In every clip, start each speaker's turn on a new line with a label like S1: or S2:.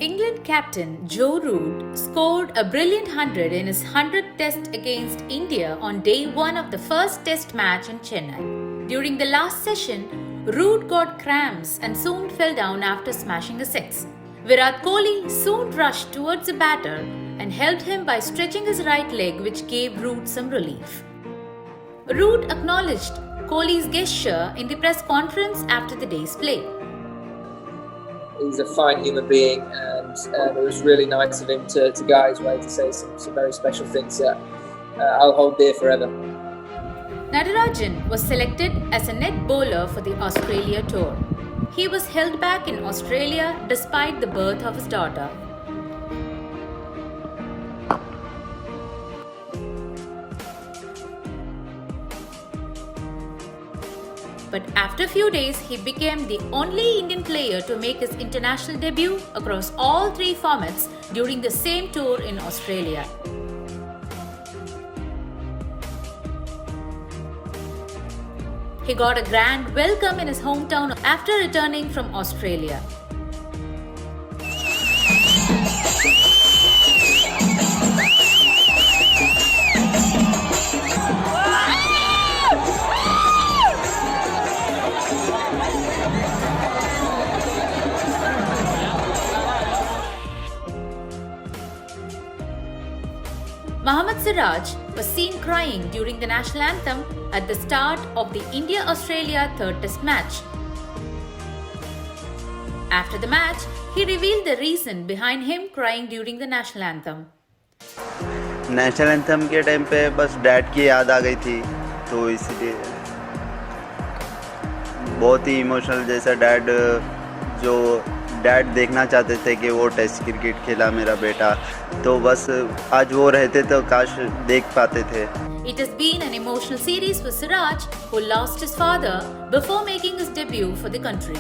S1: England captain Joe Root scored a brilliant 100 in his 100th test against India on day 1 of the first test match in Chennai. During the last session, Root got cramps and soon fell down after smashing a six. Virat Kohli soon rushed towards the batter and helped him by stretching his right leg, which gave Root some relief. Root acknowledged Kohli's gesture in the press conference after the day's play.
S2: He's a fine human being, and it was really nice of him to go his way to say some very special things that I'll hold dear forever.
S1: Natarajan was selected as a net bowler for the Australia tour. He was held back in Australia despite the birth of his daughter. But after a few days, he became the only Indian player to make his international debut across all three formats during the same tour in Australia. He got a grand welcome in his hometown after returning from Australia. Siraj was seen crying during the national anthem at the start of the India-Australia third test match. After the match, he revealed the reason behind him crying during the national anthem.
S3: National anthem के time पे बस dad की याद आ गई थी, तो इसलिए बहुत ही इमोशनल जैसा डैड देखना चाहते थे कि वो टेस्ट क्रिकेट खेला मेरा बेटा, तो बस आज वो रहते तो काश देख पाते थे.
S1: It has been an emotional series for Siraj, who lost his father before making his debut for the country.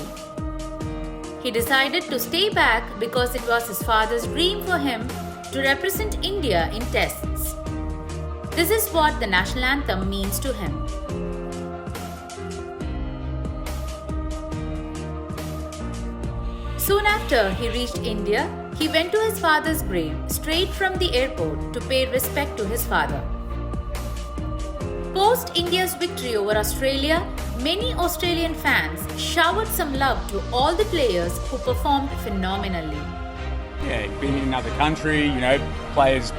S1: He decided to stay back because it was his father's dream for him to represent India in tests. This is what the national anthem means to him. Soon after he reached India, he went to his father's grave straight from the airport to pay respect to his father. Post India's victory over Australia, many Australian fans showered some love to all the players who performed phenomenally.
S4: Yeah, being in another country, players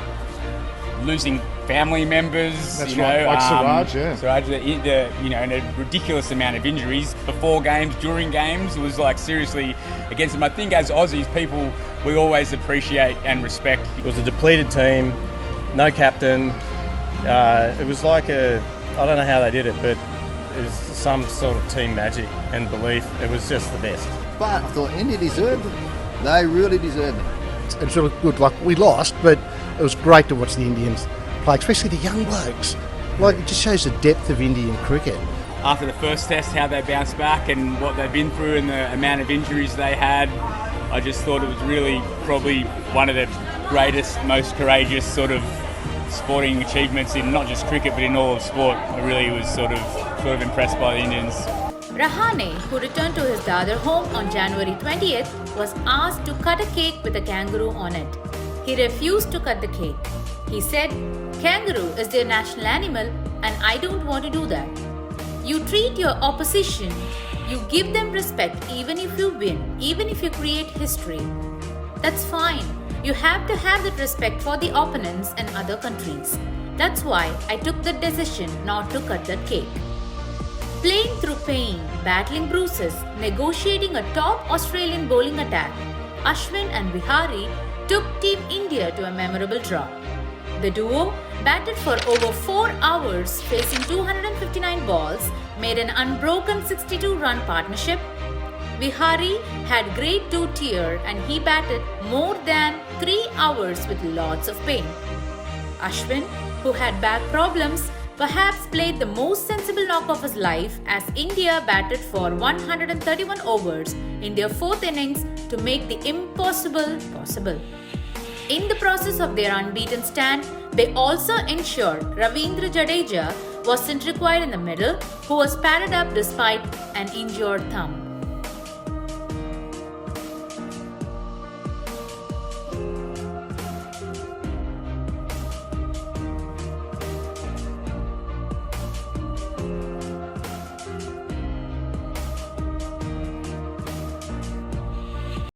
S4: losing family members.
S5: That's right, like Siraj, yeah.
S4: Siraj, and a ridiculous amount of injuries before games, during games. It was like seriously against them. I think as Aussies, people, we always appreciate and respect.
S6: It was a depleted team, no captain. It was like I don't know how they did it, but it was some sort of team magic and belief. It was just the best.
S7: But I thought India deserved it. They really deserved it.
S5: It's really good. Like, we lost, but it was great to watch the Indians play, especially the young blokes. Like, it just shows the depth of Indian cricket.
S4: After the first test, how they bounced back and what they've been through and the amount of injuries they had, I just thought it was really probably one of the greatest, most courageous sort of sporting achievements in not just cricket but in all of sport. I really was sort of impressed by the Indians.
S1: Rahane, who returned to his Dadar home on January 20th, was asked to cut a cake with a kangaroo on it. He refused to cut the cake. He said, "Kangaroo is their national animal and I don't want to do that." You treat your opposition, you give them respect even if you win, even if you create history. That's fine. You have to have that respect for the opponents and other countries. That's why I took the decision not to cut that cake. Playing through pain, battling bruises, negotiating a top Australian bowling attack, Ashwin and Vihari took Team India to a memorable draw. The duo batted for over 4 hours facing 259 balls, made an unbroken 62-run partnership. Vihari had great two-tier and he batted more than 3 hours with lots of pain. Ashwin, who had back problems, perhaps played the most sensible knock of his life as India batted for 131 overs in their fourth innings to make the impossible possible. In the process of their unbeaten stand, they also ensured Ravindra Jadeja wasn't required in the middle, who was padded up despite an injured thumb.